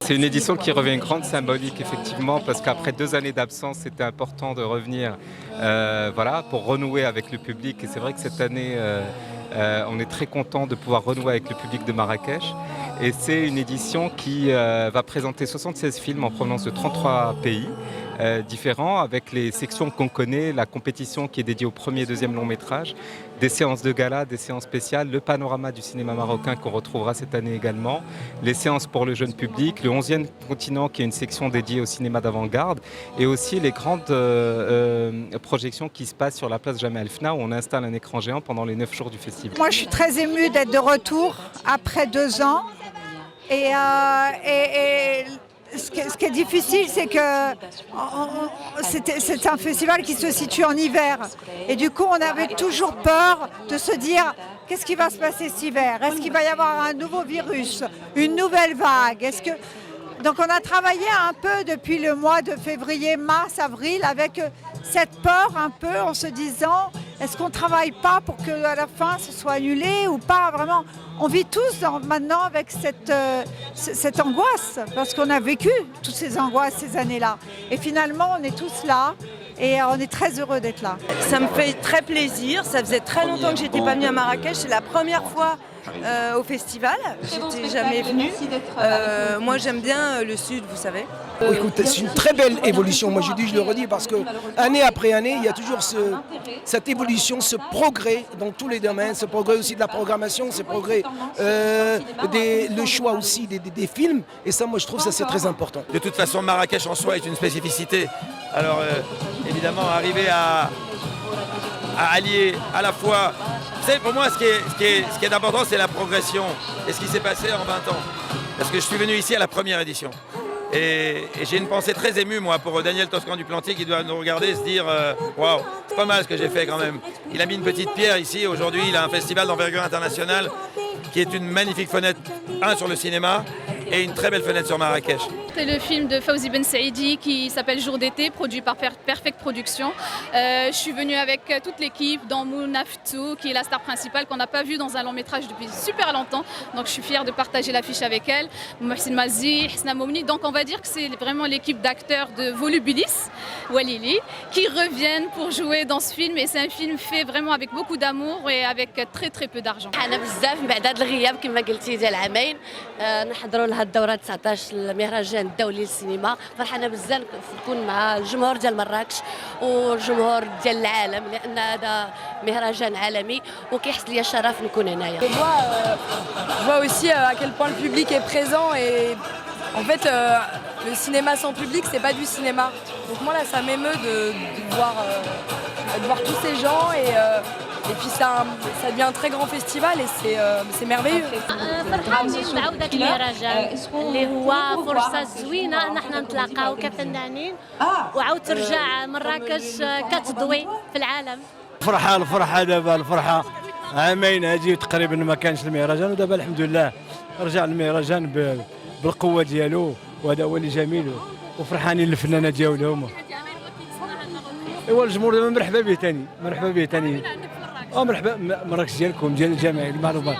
C'est une édition qui revêt une grande symbolique, effectivement, parce qu'après 2 années d'absence, c'était important de revenir voilà, pour renouer avec le public. Et c'est vrai que cette année, on est très content de pouvoir renouer avec le public de Marrakech. Et c'est une édition qui va présenter 76 films en provenance de 33 pays différents, avec les sections qu'on connaît, la compétition qui est dédiée au premier et deuxième long métrage, des séances de gala, des séances spéciales, le panorama du cinéma marocain qu'on retrouvera cette année également, les séances pour le jeune public, le 11e continent qui est une section dédiée au cinéma d'avant-garde et aussi les grandes projections qui se passent sur la place Jamal El-Fna où on installe un écran géant pendant les 9 jours du festival. Moi je suis très émue d'être de retour après 2 ans et ce qui est difficile, c'est que c'est un festival qui se situe en hiver. Et du coup, on avait toujours peur de se dire qu'est-ce qui va se passer cet hiver? Est-ce qu'il va y avoir un nouveau virus, une nouvelle vague? Donc on a travaillé un peu depuis le mois de février, mars, avril avec cette peur un peu en se disant est-ce qu'on ne travaille pas pour qu'à la fin ce soit annulé ou pas vraiment. On vit tous maintenant avec cette angoisse parce qu'on a vécu toutes ces angoisses ces années-là. Et finalement on est tous là et on est très heureux d'être là. Ça me fait très plaisir, ça faisait très longtemps que j'étais pas venue à Marrakech, c'est la première fois au festival, j'étais jamais venue. Moi j'aime bien le sud, vous savez. Écoute, c'est une très belle évolution, moi je le redis parce que année après année, il y a toujours cette évolution, ce progrès dans tous les domaines, ce progrès aussi de la programmation, ce progrès, le choix aussi des films, et ça moi je trouve ça c'est très important. De toute façon Marrakech en soi est une spécificité, alors évidemment arriver à allier à la fois, vous savez pour moi ce qui est important c'est la progression et ce qui s'est passé en 20 ans, parce que je suis venu ici à la première édition. Et j'ai une pensée très émue, moi, pour Daniel Toscan du Plantier qui doit nous regarder et se dire waouh, c'est pas mal ce que j'ai fait quand même. Il a mis une petite pierre ici. Aujourd'hui, il a un festival d'envergure internationale qui est une magnifique fenêtre, sur le cinéma et une très belle fenêtre sur Marrakech. C'est le film de Fawzi Ben Saïdi qui s'appelle Jour d'été, produit par Perfect Production. Je suis venue avec toute l'équipe, dont Mouna Ftou, qui est la star principale, qu'on n'a pas vue dans un long métrage depuis super longtemps. Donc je suis fière de partager l'affiche avec elle. Mohsin Mazi, Hsna Moumni. Donc on va dire que c'est vraiment l'équipe d'acteurs de Volubilis, Walili, qui reviennent pour jouer dans ce film. Et c'est un film fait vraiment avec beaucoup d'amour et avec très très peu d'argent. نحضروا لها الدورة 19 المهرجان الدولي للسينما. فرحانة بزاف نكون مع الجمهور ديال مراكش والجمهور ديال العالم لأن هذا مهرجان عالمي وكيحس لي الشرف نكون هنايا. Je vois aussi à quel point le public est présent et en fait le cinéma sans public c'est pas du cinéma. Donc moi là ça m'émeut de voir tous ces gens et puis ça devient un très grand festival et c'est merveilleux. فرحانين بعودة المهرجان اللي هو فرصة زوينة ان احنا نتلاقاو كفنانين وعاود ترجع مراكش كتضوي في العالم. الفرحة دابا الفرحة عامين هادي تقريبا ما كانش المهرجان ودابا الحمد لله رجع المهرجان بالقوة ديالو وهذا هو اللي جميل وفرحانين الفنانة ديالهم. ايوا الجمهور دابا مرحبا به ثاني مرحبا مراكش ديالكم ديال الجماهير المعروفة.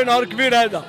نهار كبير هذا.